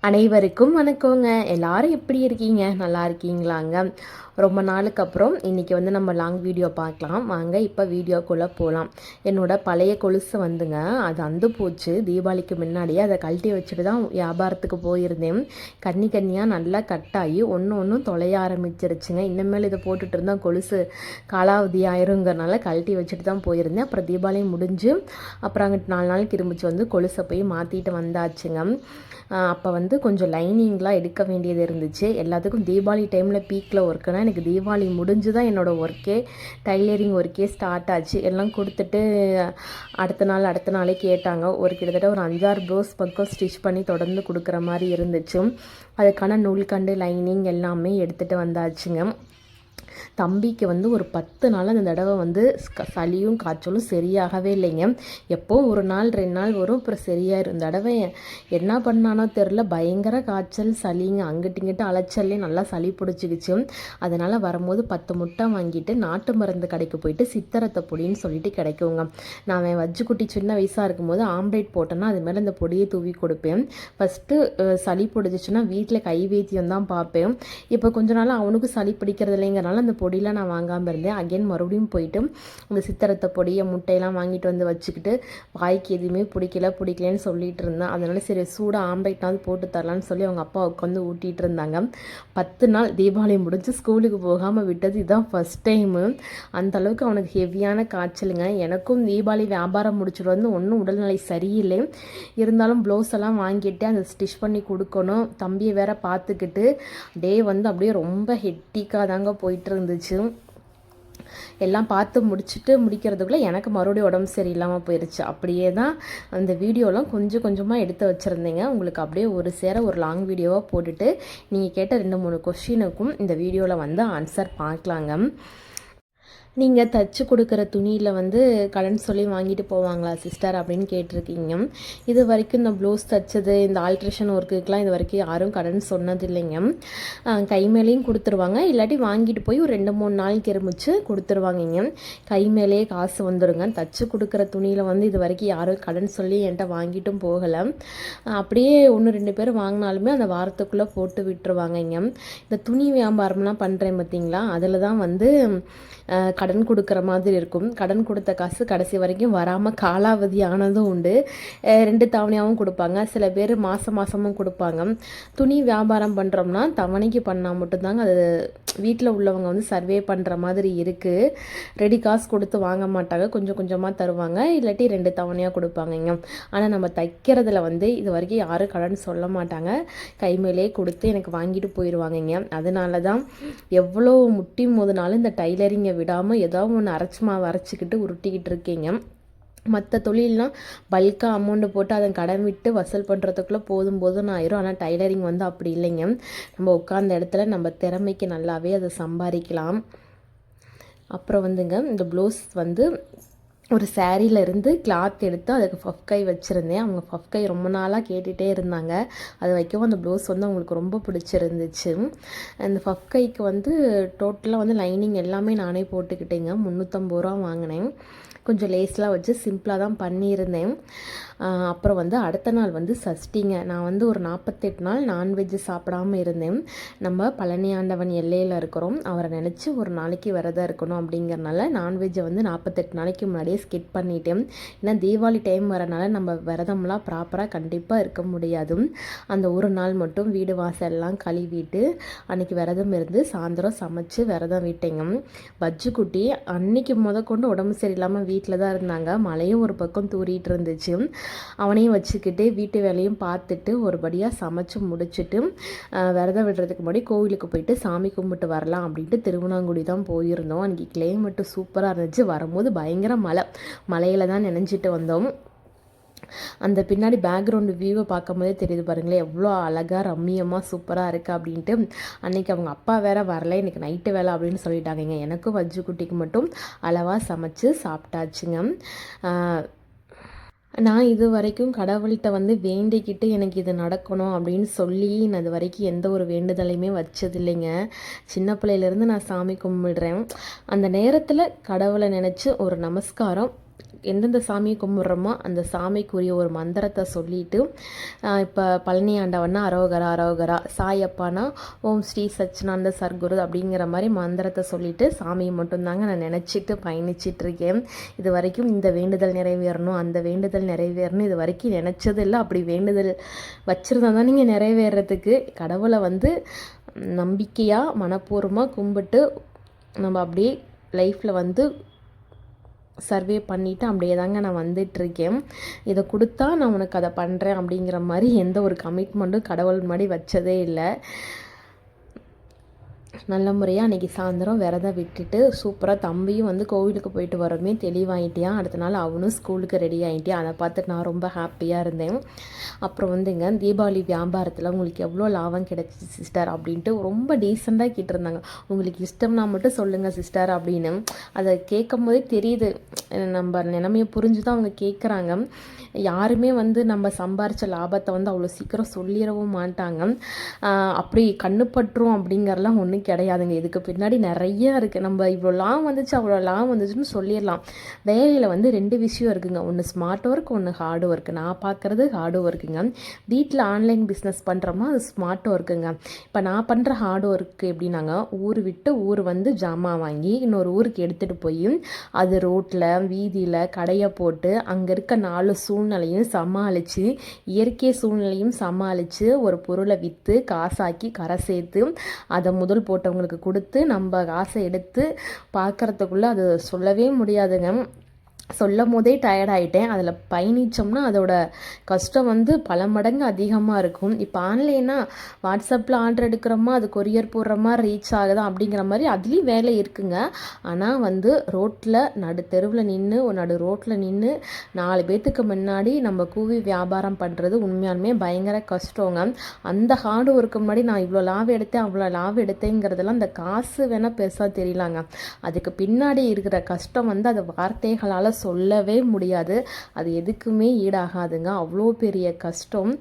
அனைவருக்கும் வணக்கங்க. எல்லாரும் எப்படி இருக்கீங்க? நல்லா இருக்கீங்களாங்க? ரொம்ப நாளுக்கு அப்புறம் இன்றைக்கி வந்து நம்ம லாங் வீடியோ பார்க்கலாம் வாங்க. இப்போ வீடியோக்குள்ளே போகலாம். என்னோடய பழைய கொலுசு வந்துங்க, அது அந்து போச்சு. தீபாவளிக்கு முன்னாடியே அதை கழட்டி வச்சுட்டு தான் வியாபாரத்துக்கு போயிருந்தேன். கன்னியாக நல்லா கட்டாகி ஒன்றும் தொலைய ஆரம்பிச்சிருச்சுங்க. இனிமேல் இதை போட்டுட்டு இருந்தால் கொலுசு காலாவதி ஆயிருங்கிறனால கழட்டி வச்சுட்டு தான் போயிருந்தேன். அப்புறம் தீபாவளி முடிஞ்சு அப்புறம் அங்கிட்டு 4 நாள் திரும்பிச்சு வந்து கொலுசை போய் மாற்றிட்டு வந்தாச்சுங்க. அப்போ வந்து கொஞ்சம் லைனிங்லாம் எடுக்க வேண்டியது இருந்துச்சு. எல்லாத்துக்கும் தீபாவளி டைமில் பீக்கில் ஒர்க்குனா எனக்கு தீபாவளி முடிஞ்சு தான் என்னோடய ஒர்க்கே டைலரிங் ஒர்க்கே ஸ்டார்ட் ஆச்சு. எல்லாம் கொடுத்துட்டு அடுத்த நாளே கேட்டாங்க. கிட்டத்தட்ட ஒரு 5-6 ப்ளவுஸ் பக்கம் ஸ்டிச் பண்ணி தொடர்ந்து கொடுக்குற மாதிரி இருந்துச்சு. அதுக்கான நூல்கண்டு லைனிங் எல்லாமே எடுத்துகிட்டு வந்தாச்சுங்க. தம்பிக்கு வந்து ஒரு 10 நாள் அந்த தடவை வந்து சளியும் காய்ச்சலும் சரியாகவே இல்லைங்க. எப்போ ஒரு நாள் 2 நாள் வரும், அப்புறம் சரியாயிரும். இந்த தடவை என்ன பண்ணானோ தெரில, பயங்கர காய்ச்சல் சளிங்க. அங்கிட்டு அலைச்சல்லே நல்லா சளி பிடிச்சிக்கிச்சு. அதனால் வரும்போது 10 முட்டை வாங்கிட்டு நாட்டு மருந்து கடைக்கு போயிட்டு சித்தரத்தை பொடின்னு சொல்லிட்டு கிடைக்குங்க. நான் வச்சு குட்டி சின்ன வயசாக இருக்கும்போது ஆம்லேட் போட்டேன்னா அது மேலே இந்த பொடியை தூவி கொடுப்பேன். ஃபஸ்ட்டு சளி பிடிச்சிச்சுன்னா வீட்டில் கை வைத்தியம் தான் பார்ப்பேன். இப்போ கொஞ்ச நாள் அவனுக்கு சளி பிடிக்கிறது இல்லைங்கிறனால அந்த பொடியெலாம் நான் வாங்காமல் இருந்தேன். அகைன் மறுபடியும் போயிட்டு அந்த சித்திரத்தை பொடியை முட்டையெல்லாம் வாங்கிட்டு வந்து வச்சுக்கிட்டு வாய்க்கு எதுவுமே பிடிக்கலன்னு சொல்லிட்டு இருந்தேன். அதனால சரி சூடாக ஆம்லேட்னாவது போட்டு தரலான்னு சொல்லி அவங்க அப்பா உட்காந்து ஊட்டிகிட்டு இருந்தாங்க. 10 நாள் தீபாவளி முடிஞ்சு ஸ்கூலுக்கு போகாமல் விட்டது இதுதான் ஃபஸ்ட் டைமு. அந்தளவுக்கு அவனுக்கு ஹெவியான காய்ச்சலுங்க. எனக்கும் தீபாவளி வியாபாரம் முடிச்சுட்டு வந்து ஒன்றும் உடல்நிலை சரியில்லை. இருந்தாலும் ப்ளவுஸ் எல்லாம் வாங்கிட்டு அதை ஸ்டிச் பண்ணி கொடுக்கணும். தம்பியை வேற பார்த்துக்கிட்டு டே வந்து அப்படியே ரொம்ப ஹெட்டிக்காக தாங்க போயிட்டு இருந்துச்சு. எல்லாம் பார்த்து முடிக்கிறதுக்குள்ளே எனக்கு மறுபடியும் உடம்பு சரியில்லாமல் போயிடுச்சு. அப்படியே தான் அந்த வீடியோலாம் கொஞ்சம் கொஞ்சமாக எடுத்து வச்சுருந்தேங்க. உங்களுக்கு அப்படியே ஒரு லாங் வீடியோவாக போட்டுட்டு நீங்கள் கேட்ட 2-3 கொஸ்டினுக்கும் இந்த வீடியோவில் வந்து ஆன்சர் பார்க்கலாங்க. நீங்கள் தைச்சி கொடுக்குற துணியில் வந்து கடன் சொல்லி வாங்கிட்டு போவாங்களா சிஸ்டர் அப்படின்னு கேட்டிருக்கீங்க. இது வரைக்கும் இந்த ப்ளவுஸ் தைச்சது, இந்த ஆல்ட்ரேஷன் ஒர்க்குக்கெலாம் இது வரைக்கும் யாரும் கடன் சொன்னது இல்லைங்க. கை மேலேயும் கொடுத்துருவாங்க, இல்லாட்டி வாங்கிட்டு போய் ஒரு 2-3 நாள் திரும்பிச்சு கொடுத்துருவாங்கங்க. கை மேலேயே காசு வந்துடுங்க. தைச்சி கொடுக்குற துணியில் வந்து இது வரைக்கும் யாரும் கடன் சொல்லி என்கிட்ட வாங்கிட்டும் போகலை. அப்படியே 1-2 பேர் வாங்கினாலுமே அந்த வாரத்துக்குள்ளே போட்டு விட்டுருவாங்கங்க. இந்த துணி வியாபாரம்லாம் பண்ணுறேன் பார்த்தீங்களா, அதில் தான் வந்து கடன் கொடுக்குற மாதிரி இருக்கும். கடன் கொடுத்த காசு கடைசி வரைக்கும் வராமல் காலாவதி ஆனதும் உண்டு. 2 தவணையாகவும் கொடுப்பாங்க, சில பேர் மாதமும் கொடுப்பாங்க. துணி வியாபாரம் பண்ணுறோம்னா தவணைக்கு பண்ணால் மட்டும்தாங்க அது வீட்டில் உள்ளவங்க வந்து சர்வே பண்ணுற மாதிரி இருக்குது. ரெடி காசு கொடுத்து வாங்க மாட்டாங்க, கொஞ்சம் கொஞ்சமாக தருவாங்க, இல்லாட்டி 2 தவணையாக கொடுப்பாங்கங்க. ஆனால் நம்ம தைக்கிறதுல வந்து இது வரைக்கும் யாரும் கடன் சொல்ல மாட்டாங்க. கை மேலே கொடுத்து எனக்கு வாங்கிட்டு போயிடுவாங்கங்க. அதனால தான் எவ்வளோ முட்டி மோதினாலும் இந்த டைலரிங்கை விடாமல் ஏதாவது ஒன்று அரைச்சிக்கிட்டு உருட்டிக்கிட்டு இருக்கீங்க. மற்ற தொழில்னால் பல்காக அமௌண்ட்டு போட்டு அதை கடன் விட்டு வசூல் பண்ணுறதுக்குள்ளே போதும் ஆயிரும். ஆனால் டைலரிங் வந்து அப்படி இல்லைங்க. நம்ம உட்கார்ந்த இடத்துல நம்ம திறமைக்கு நல்லாவே அதை சம்பாதிக்கலாம். அப்புறம் வந்துங்க இந்த ப்ளவுஸ் வந்து ஒரு சாரியிலேருந்து கிளாத் எடுத்து அதுக்கு ஃபஃப்கை வச்சுருந்தேன். அவங்க ஃபஃப்கை ரொம்ப நாளாக கேட்டுகிட்டே இருந்தாங்க. அது வைக்கவும் அந்த ப்ளவுஸ் வந்து அவங்களுக்கு ரொம்ப பிடிச்சிருந்துச்சு. அந்த ஃபஃப்கைக்கு வந்து டோட்டலாக வந்து லைனிங் எல்லாமே நானே போட்டுக்கிட்டேங்க. 350 ரூபா வாங்கினேன். கொஞ்சம் லேஸ்லாம் வச்சு சிம்பிளாக தான் பண்ணியிருந்தேன். அப்புறம் வந்து அடுத்த நாள் வந்து சஷ்டிங்க. நான் வந்து ஒரு 48 நாள் நான்வெஜ் சாப்பிடாமல் இருந்தேன். நம்ம பழனி ஆண்டவன் எல்லையில் இருக்கிறோம், அவரை நினச்சி ஒரு நாளைக்கு விரதம் இருக்கணும் அப்படிங்கிறனால நான்வெஜ்ஜை வந்து 48 நாளைக்கு முன்னாடியே ஸ்கிப் பண்ணிட்டேன். ஏன்னா தீபாவளி டைம் வரனால நம்ம விரதம்லாம் ப்ராப்பராக கண்டிப்பாக இருக்க முடியாது. அந்த ஒரு நாள் மட்டும் வீடு வாசல்லாம் கழுவிட்டு அன்றைக்கி விரதம் இருந்து சாயந்தரம் சமைச்சு விரதம் விட்டேங்க. பஜ்ஜு குட்டி அன்னைக்கு கொண்டு உடம்பு சரியில்லாமல் வீட்டில் தான் இருந்தாங்க. மழையும் ஒரு பக்கம் தூரிட்டு இருந்துச்சு. அவனையும் வச்சுக்கிட்டு வீட்டு வேலையும் பார்த்துட்டு ஒருபடியாக சமைச்சு முடிச்சுட்டு விரதம் விடுறதுக்கு முன்னாடி கோவிலுக்கு போயிட்டு சாமி கும்பிட்டு வரலாம் அப்படின்ட்டு திருவண்ணாங்குடி தான் போயிருந்தோம். அன்றைக்கி கிளைமேட்டு சூப்பராக இருந்துச்சு. வரும்போது பயங்கர மழையில் தான் நினைஞ்சிட்டு வந்தோம். அந்த பின்னாடி பேக்ரவுண்டு வியூவை பார்க்கும்போதே தெரியுது பாருங்களேன், எவ்வளோ அழகாக ரம்மியமாக சூப்பராக இருக்குது அப்படின்ட்டு. அன்றைக்கி அவங்க அப்பா வேறு வரல, எனக்கு நைட்டு வேலை அப்படின்னு சொல்லிட்டாங்க. எனக்கும் வஜ்ஜு குட்டிக்கு மட்டும் அளவாக சமைச்சு சாப்பிட்டாச்சுங்க. நான் இது வரைக்கும் கடவுள்கிட்ட வந்து வேண்டிக்கிட்டு எனக்கு இது நடக்கணும் அப்படின்னு சொல்லி நான் இது வரைக்கும் எந்த ஒரு வேண்டுதலையுமே வச்சதில்லைங்க. சின்ன பிள்ளையிலேருந்து நான் சாமி கும்பிடுறேன். அந்த நேரத்தில் கடவுளை நினச்சி ஒரு நமஸ்காரம் எந்தெந்த சாமியை கும்பிட்றோமோ அந்த சாமிக்குரிய ஒரு மந்திரத்தை சொல்லிவிட்டு இப்போ பழனி ஆண்டவன்னா அரோகரா அரோகரா, சாயப்பானா ஓம் ஸ்ரீ சச்சினானந்த சர்க்குரு அப்படிங்கிற மாதிரி மந்திரத்தை சொல்லிவிட்டு சாமியை மட்டும்தாங்க நான் நினச்சிட்டு பயணிச்சிட்ருக்கேன். இது வரைக்கும் இந்த வேண்டுதல் நிறைவேறணும் அந்த வேண்டுதல் நிறைவேறணும் இது வரைக்கும் நினச்சது இல்லை. அப்படி வேண்டுதல் வச்சுருந்தா தான் நீங்கள் நிறைவேறதுக்கு கடவுளை வந்து நம்பிக்கையாக மனப்பூர்வமாக கும்பிட்டு நம்ம அப்படியே லைஃப்பில் வந்து சர்வே பண்ணிவிட்டு அப்படியே தாங்க நான் வந்துட்டுருக்கேன். இதை கொடுத்தா நான் உனக்கு அதை பண்ணுறேன் அப்படிங்கிற மாதிரி எந்த ஒரு கமிட்மெண்ட்டும் கடவுள் முன்னாடி வச்சதே இல்லை. நல்ல முறையாக அன்றைக்கி சாயந்தரம் விரதம் விட்டுட்டு சூப்பராக தம்பியும் வந்து கோவிலுக்கு போயிட்டு வரமே தெளிவாகிட்டியான். அடுத்த நாள் அவனும் ஸ்கூலுக்கு ரெடி ஆகிட்டியான். அதை பார்த்துட்டு நான் ரொம்ப ஹாப்பியாக இருந்தேன். அப்புறம் வந்துங்க தீபாவளி வியாபாரத்தில் உங்களுக்கு எவ்வளோ லாபம் கிடச்சிச்சு சிஸ்டர் அப்படின்ட்டு ரொம்ப டீசெண்டாக கேட்டிருந்தாங்க. உங்களுக்கு இஷ்டம்னா மட்டும் சொல்லுங்கள் சிஸ்டர் அப்படின்னு. அதை கேட்கும் போதே தெரியுது நம்ம நிலைமையை புரிஞ்சு தான் அவங்க கேட்குறாங்க. யாருமே வந்து நம்ம சம்பாரித்த லாபத்தை வந்து அவ்வளோ சீக்கிரம் சொல்லிடவும் மாட்டாங்க. அப்படி கண்ணுப்பட்டுரும் அப்படிங்கிறலாம் ஒன்றும் கிடையாதுங்க. இதுக்கு பின்னாடி நிறைய இருக்குது. நம்ம இவ்வளோ லாபம் வந்துச்சு அவ்வளோ லாபம் வந்துச்சுன்னு சொல்லிடலாம். வேலையில் வந்து 2 விஷயம் இருக்குங்க. ஒன்று ஸ்மார்ட் ஒர்க், ஒன்று ஹார்டு ஒர்க். நான் பார்க்குறது ஹார்டு ஒர்க்குங்க. வீட்டில் ஆன்லைன் பிஸ்னஸ் பண்ணுறோமா அது ஸ்மார்ட் ஒர்க்குங்க. இப்போ நான் பண்ணுற ஹார்டு ஒர்க்கு எப்படின்னாங்க, ஊர் விட்டு ஊர் வந்து ஜாமான் வாங்கி இன்னொரு ஊருக்கு எடுத்துகிட்டு போய் அது ரோட்டில் வீதியில் கடையை போட்டு அங்கே இருக்க 4 சூழ்நிலையும் சமாளித்து இயற்கை சூழ்நிலையும் சமாளித்து ஒரு பொருளை விற்று காசாக்கி கரை சேர்த்து அதை முதல் போட்டவங்களுக்கு கொடுத்து நம்ம காசை எடுத்து பார்க்குறதுக்குள்ளே அது சொல்லவே முடியாதுங்க. சொல்லும் போதே டயர்டாயிட்டேன். அதில் பயணித்தோம்னா அதோட கஷ்டம் வந்து பல மடங்கு அதிகமாக இருக்கும். இப்போ ஆன்லைனாக வாட்ஸ்அப்பில் ஆர்டர் எடுக்கிறோமா அது கொரியர் போடுறோமா ரீச் ஆகுதா அப்படிங்கிற மாதிரி அதுலேயும் வேலை இருக்குங்க. ஆனால் வந்து ரோட்டில் நடு தெருவில் நின்று நடு ரோட்டில் நின்று 4 பேர்த்துக்கு முன்னாடி நம்ம கூவி வியாபாரம் பண்ணுறது உண்மையாலுமே பயங்கர கஷ்டங்க. அந்த ஹார்டு ஒர்க்கு முன்னாடி நான் இவ்வளோ லாபம் எடுத்தேன் அவ்வளோ லாபம் எடுத்தேங்கிறதெல்லாம் அந்த காசு வேணால் பெருசாக தெரியலாங்க. அதுக்கு பின்னாடி இருக்கிற கஷ்டம் வந்து அது வார்த்தைகளால் சொல்லவே முடியாது. அது எதுக்குமே ஈடாகாதுங்க. அவ்வளோ பெரிய கஷ்டம்.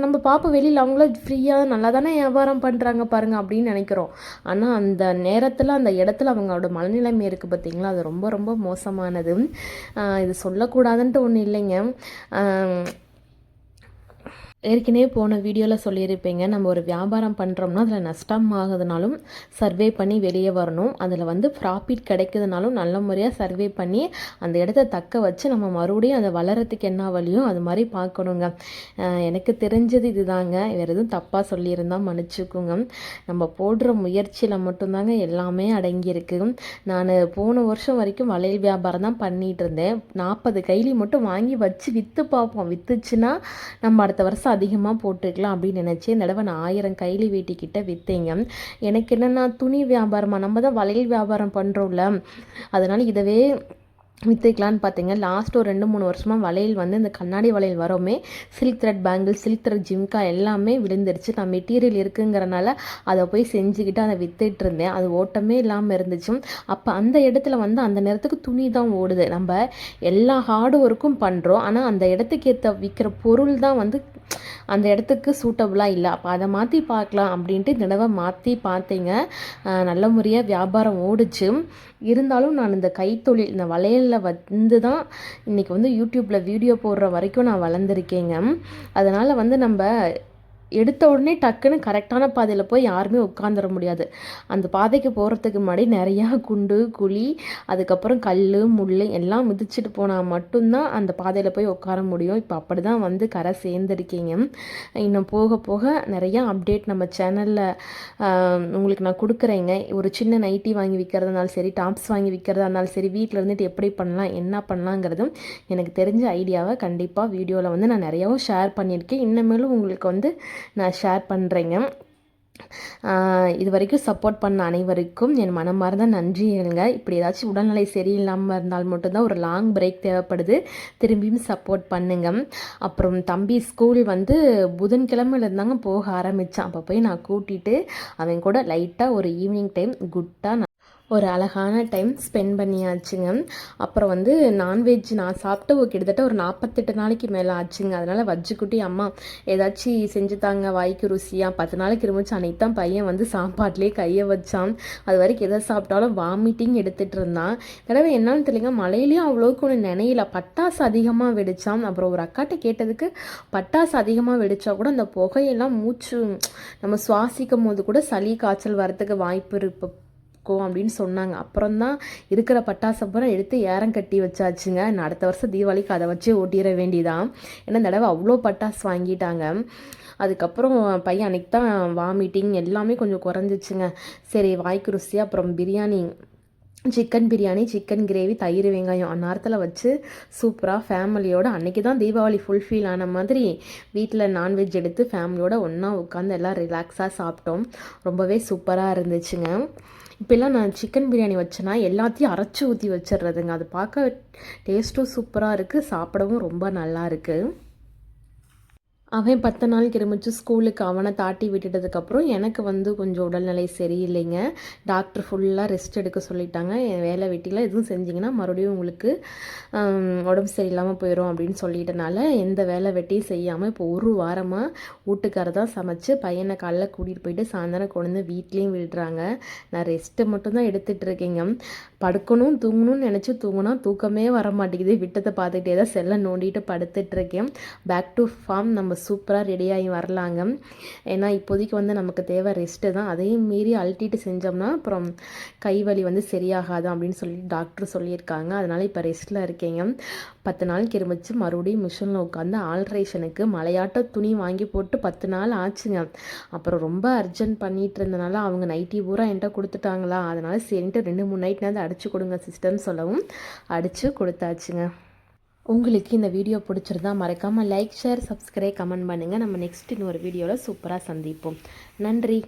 நம்ம பார்ப்போம் வெளியில் அவங்கள ஃப்ரீயாக நல்லா தானே வியாபாரம் பண்ணுறாங்க பாருங்கள் அப்படின்னு நினைக்கிறோம். ஆனால் அந்த நேரத்தில் அந்த இடத்துல அவங்களோட மனநிலைமை இருக்குது பார்த்தீங்களா, அது ரொம்ப ரொம்ப மோசமானது. இது சொல்லக்கூடாதுன்ட்டு ஒன்றும் இல்லைங்க. ஏற்கனவே போன வீடியோவில் சொல்லியிருப்பீங்க, நம்ம ஒரு வியாபாரம் பண்ணுறோம்னா அதில் நஷ்டம் ஆகுதுனாலும் சர்வே பண்ணி வெளியே வரணும். அதில் வந்து ப்ராஃபிட் கிடைக்குதுனாலும் நல்ல முறையாக சர்வே பண்ணி அந்த இடத்த தக்க வச்சு நம்ம மறுபடியும் அதை வளரத்துக்கு என்ன வழியும் அது மாதிரி பார்க்கணுங்க. எனக்கு தெரிஞ்சது இதுதாங்க. வேறு எதுவும் தப்பாக சொல்லியிருந்தால் மன்னிச்சுக்குங்க. நம்ம போடுற முயற்சியில் மட்டும்தாங்க எல்லாமே அடங்கியிருக்கு. நான் போன வருஷம் வரைக்கும் வளையல் வியாபாரம் தான் பண்ணிகிட்டு இருந்தேன். 40 கைலி மட்டும் வாங்கி வச்சு விற்று பார்ப்போம். விற்றுச்சுன்னா நம்ம அடுத்த வருஷம் அதிகமாக போட்டுக்கலாம் அப்படின்னு நினச்சி இந்த தடவை நான் 1000 கைலி வேட்டிக்கிட்ட விற்றேங்க. எனக்கு என்னென்னா துணி வியாபாரமாக நம்ம தான் வளையல் வியாபாரம் பண்ணுறோம்ல, அதனால் இதவே விற்றுக்கலான்னு பார்த்தீங்க. லாஸ்ட் ஒரு 2-3 வருஷமாக வளையல் வந்து இந்த கண்ணாடி வளையல் வரோமே silk thread bangle silk thread jhumka எல்லாமே விழுந்துருச்சு. நான் மெட்டீரியல் இருக்குங்கிறனால அதை போய் செஞ்சுக்கிட்டு அதை விற்றுட்டு இருந்தேன். அது ஓட்டமே இல்லாமல் இருந்துச்சு. அப்போ அந்த இடத்துல வந்து அந்த நேரத்துக்கு துணி தான் ஓடுது. நம்ம எல்லா ஹார்டு ஒர்க்கும் பண்ணுறோம், ஆனால் அந்த இடத்துக்கு ஏற்ற விற்கிற பொருள் தான் வந்து அந்த இடத்துக்கு சூட்டபுளாக இல்லை. அப்போ அதை மாற்றி பார்க்கலாம் அப்படின்ட்டு இந்த தடவை மாற்றி பார்த்தீங்க. நல்ல முறையாக வியாபாரம் ஓடிச்சு. இருந்தாலும் நான் இந்த கைத்தொழில் இந்த வளையலில் வந்து தான் இன்றைக்கி வந்து யூடியூப்பில் வீடியோ போடுற வரைக்கும் நான் வளர்ந்துருக்கேங்க. அதனால் வந்து நம்ம எடுத்த உடனே டக்குன்னு கரெக்டான பாதையில் போய் யாருமே உட்காந்துட முடியாது. அந்த பாதைக்கு போகிறதுக்கு முன்னாடி நிறையா குண்டு குழி அதுக்கப்புறம் கல் முள் எல்லாம் மிதிச்சுட்டு போனால் மட்டும்தான் அந்த பாதையில் போய் உட்கார முடியும். இப்போ அப்படி தான் வந்து கரை சேர்ந்துருக்கீங்க. இன்னும் போக போக நிறையா அப்டேட் நம்ம சேனலில் உங்களுக்கு நான் கொடுக்குறேங்க. ஒரு சின்ன நைட்டி வாங்கி விற்கிறதுனாலும் சரி, டாப்ஸ் வாங்கி விற்கிறதா இருந்தாலும் சரி, வீட்டில் இருந்துட்டு எப்படி பண்ணலாம் என்ன பண்ணலாங்கிறதும் எனக்கு தெரிஞ்ச ஐடியாவை கண்டிப்பாக வீடியோவில் வந்து நான் நிறையாவும் ஷேர் பண்ணியிருக்கேன். இன்னமேலும் உங்களுக்கு வந்து நான் ஷேர் பண்ணுறேங்க. இது வரைக்கும் சப்போர்ட் பண்ண அனைவருக்கும் என் மனமார்ந்த நன்றிகளுங்க. இப்படி ஏதாச்சும் உடல்நிலை சரியில்லாமல் இருந்தால் மட்டும்தான் ஒரு லாங் பிரேக் தேவைப்படுது. திரும்பியும் சப்போர்ட் பண்ணுங்க. அப்புறம் தம்பி ஸ்கூல் வந்து புதன்கிழமையில் இருந்தாங்க போக ஆரம்பித்தான். அப்போ போய் நான் கூட்டிகிட்டு அவன் கூட லைட்டாக ஒரு ஈவினிங் டைம் குட்டாக ஒரு அழகான டைம் ஸ்பெண்ட் பண்ணியாச்சுங்க. அப்புறம் வந்து நான்வெஜ் நான் சாப்பிட்டு கிட்டத்தட்ட ஒரு 48 நாளைக்கு மேலே ஆச்சுங்க. அதனால் வஜ்ஜுக்குட்டி அம்மா ஏதாச்சும் செஞ்சு தாங்க வாய்க்கு ருசியாக 10 நாளைக்கு இருந்துச்சு. அன்றைக்கி தான் பையன் வந்து சாப்பாட்டிலே கையை வச்சான். அது வரைக்கும் எதை சாப்பிட்டாலும் வாமிட்டிங் எடுத்துகிட்டு இருந்தான். தடவை என்னன்னு தெரியலங்க, மழையிலையும் அவ்வளோக்கு ஒன்று நினையில பட்டாசு அதிகமாக வெடித்தான். அப்புறம் ஒரு அக்காட்ட கேட்டதுக்கு பட்டாசு அதிகமாக வெடித்தா கூட அந்த புகையெல்லாம் மூச்சு நம்ம சுவாசிக்கும் போது கூட சளி காய்ச்சல் வரத்துக்கு வாய்ப்பு அப்படின்னு சொன்னாங்க. அப்புறம் தான் இருக்கிற பட்டாசை பூரா எடுத்து ஏரம் கட்டி வச்சாச்சுங்க. நான் அடுத்த வருஷம் தீபாவளிக்கு அதை வச்சே ஓட்டிட வேண்டியதான். ஏன்னா தடவை அவ்வளோ பட்டாசு வாங்கிட்டாங்க. அதுக்கப்புறம் பையன் அன்றைக்கி தான் வாமிட்டிங் எல்லாமே கொஞ்சம் குறைஞ்சிச்சுங்க. சரி வாய்க்கு ருசியாக அப்புறம் biryani, chicken biryani, chicken gravy, தயிர் வெங்காயம் அந்நேரத்தில் வச்சு சூப்பராக ஃபேமிலியோடு அன்றைக்கி தான் தீபாவளி ஃபுல்ஃபில் ஆன மாதிரி வீட்டில் நான்வெஜ் எடுத்து ஃபேமிலியோடு ஒன்றா உட்காந்து எல்லாம் ரிலாக்ஸாக சாப்பிட்டோம். ரொம்பவே சூப்பராக இருந்துச்சுங்க. இப்போல்லாம் நான் சிக்கன் பிரியாணி வச்சேன்னா எல்லாத்தையும் அரைச்சி ஊற்றி வச்சிடுறதுங்க. அது பார்க்க டேஸ்ட்டும் சூப்பராக இருக்குது, சாப்பிடவும் ரொம்ப நல்லா இருக்குது. அவன் 10 நாளைக்கு இருந்துச்சு ஸ்கூலுக்கு அவனை தாட்டி விட்டுட்டதுக்கப்புறம் எனக்கு வந்து கொஞ்சம் உடல்நிலை சரியில்லைங்க. டாக்டர் ஃபுல்லாக ரெஸ்ட் எடுக்க சொல்லிட்டாங்க. என் வேலை வெட்டிலாம் எதுவும் செஞ்சிங்கன்னா மறுபடியும் உங்களுக்கு உடம்பு சரியில்லாமல் போயிடும் அப்படின்னு சொல்லிட்டனால எந்த வேலை வெட்டியும் செய்யாமல் இப்போ ஒரு வாரமாக வீட்டுக்கார தான் சமைச்சு பையனை காலைல கூட்டிகிட்டு போயிட்டு சாயந்தரம் கொண்டு வந்து வீட்லேயும் விடுறாங்க. நான் ரெஸ்ட்டு மட்டும்தான் எடுத்துகிட்டு இருக்கேங்க. படுக்கணும் தூங்கணும்னு நினச்சி தூங்கினா தூக்கமே வர மாட்டேங்குது. விட்டத்தை பார்த்துக்கிட்டே தான் செல்லை நோண்டிட்டு படுத்துட்ருக்கேன். பேக் டு ஃபார்ம் நம்ம சூப்பராக ரெடியாகி வரலாங்க. ஏன்னா இப்போதைக்கு வந்து நமக்கு தேவை ரெஸ்ட்டு தான். அதையும் மீறி அழட்டிட்டு செஞ்சோம்னா அப்புறம் கை வலி வந்து சரியாகாது அப்படின்னு சொல்லி டாக்டர் சொல்லியிருக்காங்க. அதனால் இப்போ ரெஸ்ட்டில் இருக்கேங்க. 10 நாளைக்கு இருந்துச்சு மறுபடியும் மிஷினில் உட்காந்து ஆல்ட்ரேஷனுக்கு மலையாட்ட துணி வாங்கி போட்டு 10 நாள் ஆச்சுங்க. அப்புறம் ரொம்ப அர்ஜென்ட் பண்ணிகிட்டு இருந்தனால அவங்க நைட்டி பூரா என்கிட்ட கொடுத்துட்டாங்களா, அதனால் சரின்ட்டு 2-3 நைட் நேரம் அடித்து கொடுங்க சிஸ்டர்னு சொல்லவும் அடித்து கொடுத்தாச்சுங்க. உங்களுக்கு இந்த வீடியோ பிடிச்சிருந்தா மறக்காமல் லைக், ஷேர், சப்ஸ்கிரைப், கமெண்ட் பண்ணுங்கள். நம்ம நெக்ஸ்ட் இன்னொரு வீடியோவில் சூப்பராக சந்திப்போம். நன்றி.